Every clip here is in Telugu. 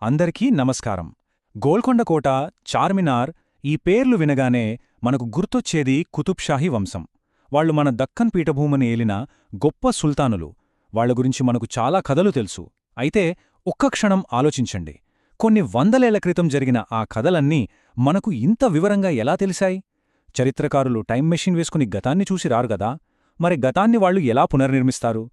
అందరికీ నమస్కారం. గోల్కొండ కోట, చార్మినార్ ఈ పేర్లు వినగానే మనకు గుర్తొచ్చేది కుతుబ్షాహీ వంశం. వాళ్లు మన దక్కన్ పీఠభూమిని ఏలిన గొప్ప సుల్తానులు. వాళ్ల గురించి మనకు చాలా కథలు తెలుసు. అయితే ఒక్క క్షణం ఆలోచించండి. కొన్ని వందలేళ్ల క్రితం జరిగిన ఆ కథలన్నీ మనకు ఇంత వివరంగా ఎలా తెలిసాయి? చరిత్రకారులు టైం మెషిన్ వేసుకుని గతాన్ని చూసి రారుగదా. మరి గతాన్ని వాళ్లు ఎలా పునర్నిర్మిస్తారు?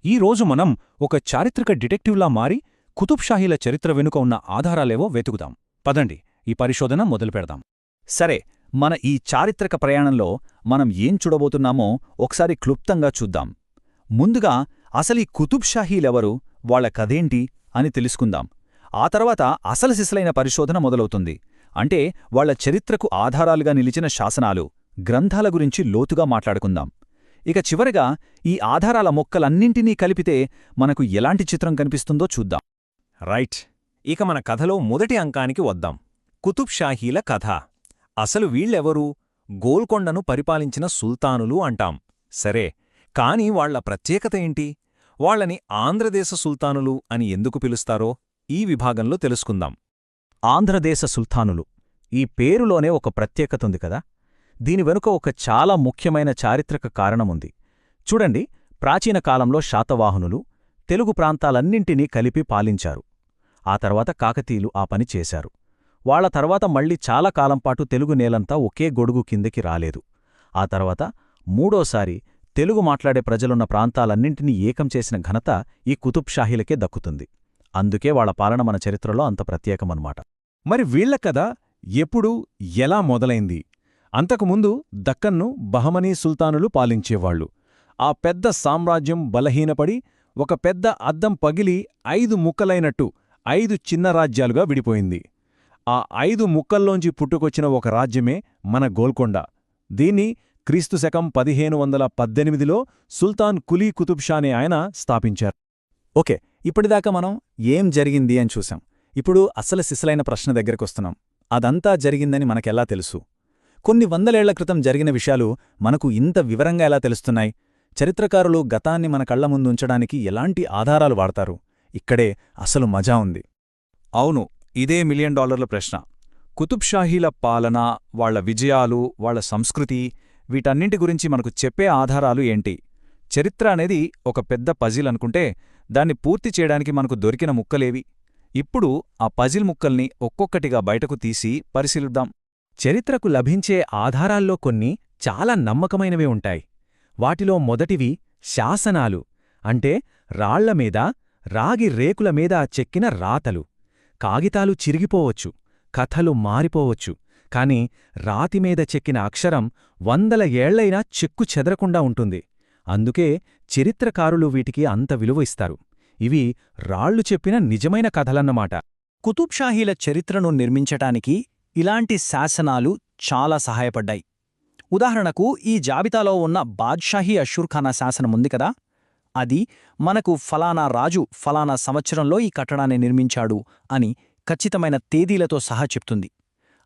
ఈ రోజు మనం ఒక చారిత్రక డిటెక్టివ్లా మారి కుతుబ్షాహీల చరిత్ర వెనుక ఉన్న ఆధారాలేవో వెతుకుదాం. పదండి, ఈ పరిశోధన మొదలుపెడదాం. సరే, మన ఈ చారిత్రక ప్రయాణంలో మనం ఏం చూడబోతున్నామో ఒకసారి క్లుప్తంగా చూద్దాం. ముందుగా అసలీ కుతుబ్షాహీలెవరు, వాళ్ల కథేంటి అని తెలుసుకుందాం. ఆ తర్వాత అసలు సిసలైన పరిశోధన మొదలవుతుంది. అంటే వాళ్ల చరిత్రకు ఆధారాలుగా నిలిచిన శాసనాలు, గ్రంథాల గురించి లోతుగా మాట్లాడుకుందాం. ఇక చివరగా ఈ ఆధారాల మొక్కలన్నింటినీ కలిపితే మనకు ఎలాంటి చిత్రం కనిపిస్తుందో చూద్దాం. రైట్, ఇక మన కథలో మొదటి అంకానికి వద్దాం. కుతుబ్షాహీల కథ. అసలు వీళ్ళెవరు? గోల్కొండను పరిపాలించిన సుల్తానులు అంటాం. సరే, కాని వాళ్ల ప్రత్యేకత ఏంటి? వాళ్లని ఆంధ్రదేశ సుల్తానులు అని ఎందుకు పిలుస్తారో ఈ విభాగంలో తెలుసుకుందాం. ఆంధ్రదేశ సుల్తానులు, ఈ పేరులోనే ఒక ప్రత్యేకతుంది కదా. దీని వెనుక ఒక చాలా ముఖ్యమైన చారిత్రక కారణముంది. చూడండి, ప్రాచీన కాలంలో శాతవాహనులు తెలుగు ప్రాంతాలన్నింటినీ కలిపి పాలించారు. ఆ తర్వాత కాకతీయులు ఆ పని చేశారు. వాళ్ల తర్వాత మళ్లీ చాలా కాలంపాటు తెలుగు నేలంతా ఒకే గొడుగు కిందికి రాలేదు. ఆ తర్వాత మూడోసారి తెలుగు మాట్లాడే ప్రజలున్న ప్రాంతాలన్నింటినీ ఏకం చేసిన ఘనత ఈ కుతుబ్షాహీలకే దక్కుతుంది. అందుకే వాళ్ల పాలన మన చరిత్రలో అంత ప్రత్యేకమన్నమాట. మరి వీళ్ల కథ ఎప్పుడు, ఎలా మొదలైంది? అంతకుముందు దక్కన్ను బహమనీ సుల్తానులు పాలించేవాళ్లు. ఆ పెద్ద సామ్రాజ్యం బలహీనపడి ఒక పెద్ద అద్దం పగిలి 5 ముక్కలైనట్టు 5 చిన్న రాజ్యాలుగా విడిపోయింది. ఆ 5 ముక్కల్లోంచి పుట్టుకొచ్చిన ఒక రాజ్యమే మన గోల్కొండ. దీన్ని క్రీస్తుశకం 1518లో సుల్తాన్ కులీ కుతుబ్షా అనే ఆయన స్థాపించారు. ఓకే, ఇప్పటిదాకా మనం ఏం జరిగింది అని చూసాం. ఇప్పుడు అసలు సిసలైన ప్రశ్న దగ్గరకొస్తున్నాం. అదంతా జరిగిందని మనకెలా తెలుసు? కొన్ని వందలేళ్ల క్రితం జరిగిన విషయాలు మనకు ఇంత వివరంగా ఎలా తెలుస్తున్నాయి? చరిత్రకారులు గతాన్ని మన కళ్ల ముందుంచడానికి ఎలాంటి ఆధారాలు వాడతారు? ఇక్కడే అసలు మజా ఉంది. అవును, ఇదే $1 మిలియన్ ప్రశ్న. కుతుబ్షాహీల పాలన, వాళ్ల విజయాలు, వాళ్ల సంస్కృతి, వీటన్నింటి గురించి మనకు చెప్పే ఆధారాలు ఏంటి? చరిత్ర అనేది ఒక పెద్ద పజిల్ అనుకుంటే దాన్ని పూర్తి చేయడానికి మనకు దొరికిన ముక్కలేవి? ఇప్పుడు ఆ పజిల్ ముక్కల్ని ఒక్కొక్కటిగా బయటకు తీసి పరిశీలిద్దాం. చరిత్రకు లభించే ఆధారాల్లో కొన్ని చాలా నమ్మకమైనవే ఉంటాయి. వాటిలో మొదటివి శాసనాలు, అంటే రాళ్లమీద, రాగి రేకుల మీద చెక్కిన రాతలు. కాగితాలు చిరిగిపోవచ్చు, కథలు మారిపోవచ్చు, కాని రాతిమీద చెక్కిన అక్షరం వందల ఏళ్లైనా చెక్కు చెదరకుండా ఉంటుంది. అందుకే చరిత్రకారులు వీటికి అంత విలువ ఇస్తారు. ఇవి రాళ్లు చెప్పిన నిజమైన కథలన్నమాట. కుతుబ్షాహీల చరిత్రను నిర్మించటానికి ఇలాంటి శాసనాలు చాలా సహాయపడ్డాయి. ఉదాహరణకు ఈ జాబితాలో ఉన్న బాద్షాహీ అషూర్ఖానా శాసనముంది కదా, అది మనకు ఫలానా రాజు ఫలానా సంవత్సరంలో ఈ కట్టడాన్ని నిర్మించాడు అని ఖచ్చితమైన తేదీలతో సహా చెప్తుంది.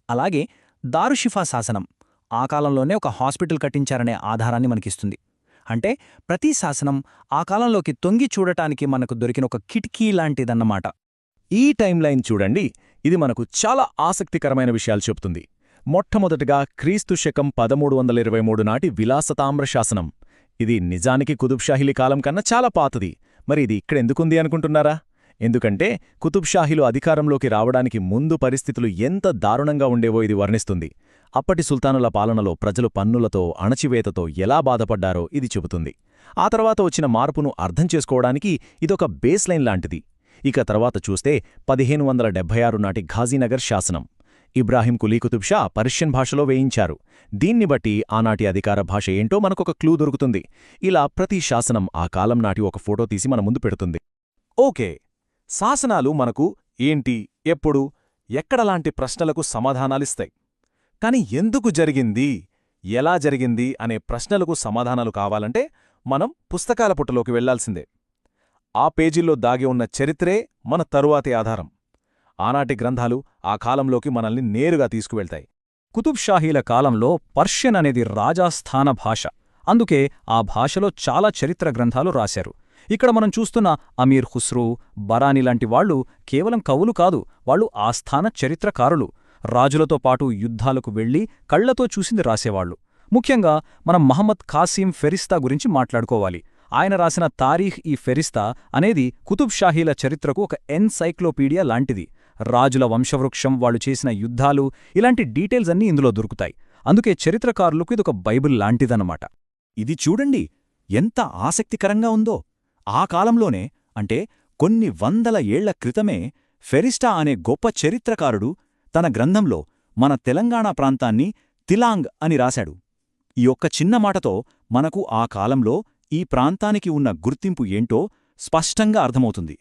అలాగే దారుషిఫా శాసనం ఆ కాలంలోనే ఒక హాస్పిటల్ కట్టించారనే ఆధారాన్ని మనకిస్తుంది. అంటే ప్రతి శాసనం ఆ కాలంలోకి తొంగి చూడటానికి మనకు దొరికిన ఒక కిటికీ లాంటిదన్నమాట. ఈ టైంలైన్ చూడండి, ఇది మనకు చాలా ఆసక్తికరమైన విషయాలు చెప్తుంది. మొట్టమొదటగా క్రీస్తుశకం 1323 నాటి విలాసతామ్ర శాసనం. ఇది నిజానికి కుతుబ్షాహీల కాలం కన్నా చాలా పాతది. మరి ఇది ఇక్కడెందుకుంది అనుకుంటున్నారా? ఎందుకంటే కుతుబ్షాహీలు అధికారంలోకి రావడానికి ముందు పరిస్థితులు ఎంత దారుణంగా ఉండేవో ఇది వర్ణిస్తుంది. అప్పటి సుల్తానుల పాలనలో ప్రజలు పన్నులతో, అణచివేతతో ఎలా బాధపడ్డారో ఇది చెబుతుంది. ఆ తర్వాత వచ్చిన మార్పును అర్థం చేసుకోవడానికి ఇదొక బేస్లైన్ లాంటిది. ఇక తర్వాత చూస్తే 1576 నాటి ఘాజీనగర్ శాసనం. ఇబ్రాహీం కులీ కుతుబ్షా పర్షియన్ భాషలో వేయించారు. దీన్ని బట్టి ఆనాటి అధికార భాష ఏంటో మనకొక క్లూ దొరుకుతుంది. ఇలా ప్రతి శాసనం ఆ కాలం నాటి ఒక ఫోటో తీసి మన ముందు పెడుతుంది. ఓకే, శాసనాలు మనకు ఏంటి, ఎప్పుడు, ఎక్కడలాంటి ప్రశ్నలకు సమాధానాలిస్తాయి. కాని ఎందుకు జరిగింది, ఎలా జరిగింది అనే ప్రశ్నలకు సమాధానాలు కావాలంటే మనం పుస్తకాల పుట్టలోకి వెళ్లాల్సిందే. ఆ పేజీల్లో దాగి ఉన్న చరిత్రే మన తరువాతి ఆధారం. ఆనాటి గ్రంథాలు ఆ కాలంలోకి మనల్ని నేరుగా తీసుకువెళ్తాయి. కుతుబ్షాహీల కాలంలో పర్షియన్ అనేది రాజాస్థాన భాష. అందుకే ఆ భాషలో చాలా చరిత్ర గ్రంథాలు రాశారు. ఇక్కడ మనం చూస్తున్న అమీర్ ఖుస్రూ, బరాని లాంటి వాళ్ళు కేవలం కవులు కాదు, వాళ్ళు ఆస్థాన చరిత్రకారులు. రాజులతో పాటు యుద్ధాలకు వెళ్లి కళ్లతో చూసింది రాసేవాళ్లు. ముఖ్యంగా మనం మహమ్మద్ ఖాసీం ఫెరిస్తా గురించి మాట్లాడుకోవాలి. ఆయన రాసిన తారీఖ్-ఈ-ఫెరిస్తా అనేది కుతుబ్ షాహీల చరిత్రకు ఒక ఎన్సైక్లోపీడియా లాంటిది. రాజుల వంశవృక్షం, వాళ్ళు చేసిన యుద్ధాలు, ఇలాంటి డీటెయిల్స్ అన్నీ ఇందులో దొరుకుతాయి. అందుకే చరిత్రకారులకు ఇదొక బైబిల్ లాంటిదన్నమాట. ఇది చూడండి ఎంత ఆసక్తికరంగా ఉందో. ఆ కాలంలోనే, అంటే కొన్ని వందల ఏళ్ల క్రితమే, ఫెరిస్టా అనే గొప్ప చరిత్రకారుడు తన గ్రంథంలో మన తెలంగాణ ప్రాంతాన్ని తిలాంగ్ అని రాశాడు. ఈ ఒక్క చిన్న మాటతో మనకు ఆ కాలంలో ఈ ప్రాంతానికి ఉన్న గుర్తింపు ఏంటో స్పష్టంగా అర్థమవుతుంది.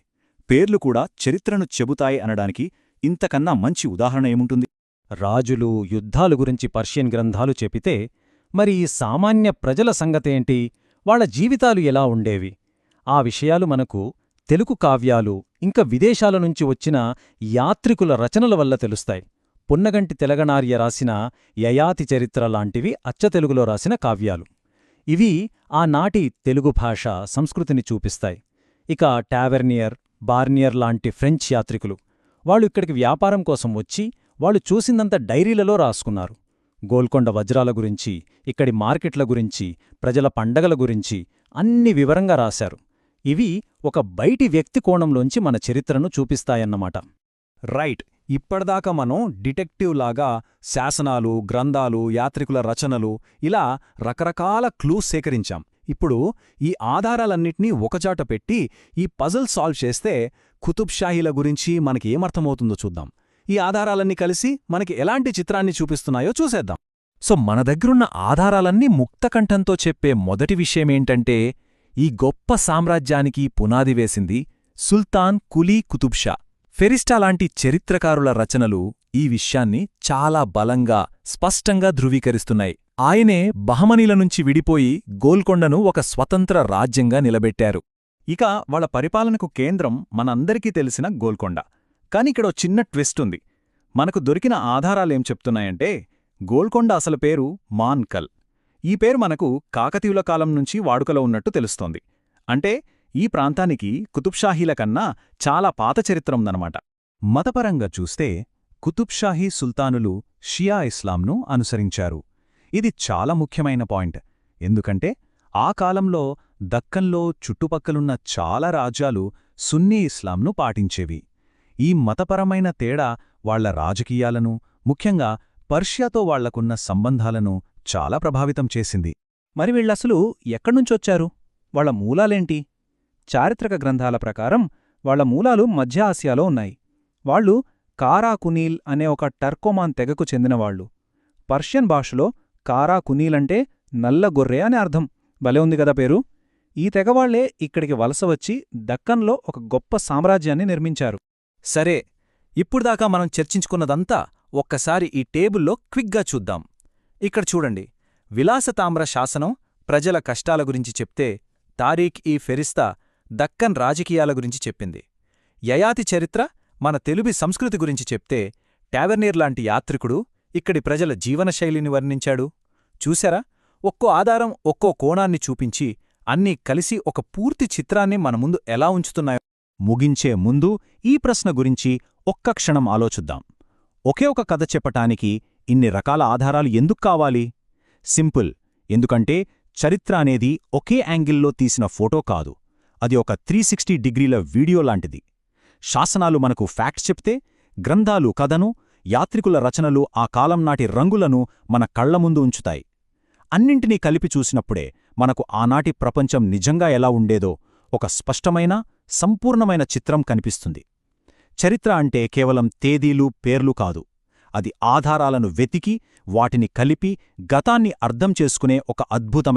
పేర్లు కూడా చరిత్రను చెబుతాయి అనడానికి ఇంతకన్నా మంచి ఉదాహరణ ఏముంటుంది? రాజులు, యుద్ధాలు గురించి పర్షియన్ గ్రంథాలు చెప్పితే, మరి ఈ సామాన్య ప్రజల సంగతేంటి? వాళ్ల జీవితాలు ఎలా ఉండేవి? ఆ విషయాలు మనకు తెలుగు కావ్యాలు, ఇంకా విదేశాల నుంచి వచ్చిన యాత్రికుల రచనల వల్ల తెలుస్తాయి. పున్నగంటి తెలగనార్య రాసిన యయాతి చరిత్ర లాంటివి అచ్చతెలుగులో రాసిన కావ్యాలు. ఇవి ఆనాటి తెలుగు భాష, సంస్కృతిని చూపిస్తాయి. ఇక టావెర్నియర్, బార్నియర్ లాంటి ఫ్రెంచ్ యాత్రికులు, వాళ్ళు ఇక్కడికి వ్యాపారం కోసం వచ్చి వాళ్ళు చూసిందంత డైరీలలో రాసుకున్నారు. గోల్కొండ వజ్రాల గురించి, ఇక్కడి మార్కెట్ల గురించి, ప్రజల పండగల గురించి అన్ని వివరంగా రాశారు. ఇవి ఒక బయటి వ్యక్తి కోణంలోంచి మన చరిత్రను చూపిస్తాయన్నమాట. రైట్. ఇప్పటిదాకా మనం డిటెక్టివ్ లాగా శాసనాలు, గ్రంథాలు, యాత్రికుల రచనలు, ఇలా రకరకాల క్లూస్ సేకరించాం. ఇప్పుడు ఈ ఆధారాలన్నిటినీ ఒకచాట పెట్టి ఈ పజల్ సాల్వ్ చేస్తే కుతుబ్ షాహీల గురించి మనకి ఏమర్థమవుతుందో చూద్దాం. ఈ ఆధారాలన్నీ కలిసి మనకి ఎలాంటి చిత్రాన్ని చూపిస్తున్నాయో చూసేద్దాం. సో మన దగ్గరున్న ఆధారాలన్నీ ముక్తకంఠంతో చెప్పే మొదటి విషయమేంటంటే, ఈ గొప్ప సామ్రాజ్యానికి పునాది వేసింది సుల్తాన్ కులీ కుతుబ్ షా. ఫెరిస్టా లాంటి చరిత్రకారుల రచనలు ఈ విషయాన్ని చాలా బలంగా, స్పష్టంగా ధృవీకరిస్తున్నాయి. ఆయనే బహమనీల నుంచి విడిపోయి గోల్కొండను ఒక స్వతంత్ర రాజ్యంగా నిలబెట్టారు. ఇక వాళ్ళ పరిపాలనకు కేంద్రం మనందరికీ తెలిసిన గోల్కొండ. కానిక్కడో చిన్న ట్విస్ట్ ఉంది. మనకు దొరికిన ఆధారాలేం చెప్తున్నాయంటే, గోల్కొండ అసలు పేరు మాన్కల్. ఈ పేరు మనకు కాకతీయుల కాలం నుంచి వాడుకలో ఉన్నట్టు తెలుస్తోంది. అంటే ఈ ప్రాంతానికి కుతుబ్షాహీల కన్నా చాలా పాత చరిత్ర ఉందన్నమాట. మతపరంగా చూస్తే కుతుబ్షాహీ సుల్తానులు షియా ఇస్లాంను అనుసరించారు. ఇది చాలా ముఖ్యమైన పాయింట్. ఎందుకంటే ఆ కాలంలో దక్కన్లో చుట్టుపక్కలున్న చాలా రాజ్యాలు సున్నీ ఇస్లాంను పాటించేవి. ఈ మతపరమైన తేడా వాళ్ల రాజకీయాలను, ముఖ్యంగా పర్షియాతో వాళ్లకున్న సంబంధాలను చాలా ప్రభావితం చేసింది. మరి వీళ్ళసలు ఎక్కడ్నుంచొచ్చారు? వాళ్ల మూలాలేంటి? చారిత్రక గ్రంథాల ప్రకారం వాళ్ల మూలాలు మధ్య ఆసియాలో ఉన్నాయి. వాళ్ళు కారా కునీల్ అనే ఒక టర్కోమాన్ తెగకు చెందినవాళ్లు. పర్షియన్ భాషలో కారా కునీలంటే నల్ల గొర్రె అని అర్థం. భలే ఉంది కదా పేరు. ఈ తెగవాళ్లే ఇక్కడికి వలస వచ్చి దక్కన్లో ఒక గొప్ప సామ్రాజ్యాన్ని నిర్మించారు. సరే, ఇప్పుడుదాకా మనం చర్చించుకున్నదంతా ఒక్కసారి ఈ టేబుల్లో క్విక్గా చూద్దాం. ఇక్కడ చూడండి, విలాసతామ్ర శాసనం ప్రజల కష్టాల గురించి చెప్తే, తారీఖ్-ఈ-ఫెరిస్తా దక్కన్ రాజకీయాల గురించి చెప్పింది. యయాతి చరిత్ర మన తెలుగు సంస్కృతి గురించి చెప్తే, టావెర్నియర్ లాంటి యాత్రికుడు ఇక్కడి ప్రజల జీవనశైలిని వర్ణించాడు. చూశారా? ఒక్కో ఆధారం ఒక్కో కోణాన్ని చూపించి అన్నీ కలిసి ఒక పూర్తి చిత్రాన్ని మన ముందు ఎలా ఉంచుతున్నాయో. ముగించే ముందు ఈ ప్రశ్న గురించి ఒక్క క్షణం ఆలోచిద్దాం. ఒకే ఒక కథ చెప్పటానికి ఇన్ని రకాల ఆధారాలు ఎందుకు కావాలి? సింపుల్. ఎందుకంటే చరిత్ర అనేది ఒకే యాంగిల్లో తీసిన ఫోటో కాదు. అది ఒక 360 డిగ్రీల వీడియో లాంటిది. శాసనాలు మనకు ఫ్యాక్ట్స్ చెప్తే, గ్రంథాలు కథను, యాత్రికుల రచనలు ఆ కాలం నాటి రంగులను మన కళ్ల ముందు ఉంచుతాయి. అన్నింటినీ కలిపి చూసినప్పుడే మనకు ఆనాటి ప్రపంచం నిజంగా ఎలా ఉండేదో ఒక స్పష్టమైన, సంపూర్ణమైన చిత్రం కనిపిస్తుంది. చరిత్ర అంటే కేవలం తేదీలు, పేర్లు కాదు. అది ఆధారాలను వెతికి, వాటిని కలిపి గతాన్ని అర్థం చేసుకునే ఒక అద్భుతమైన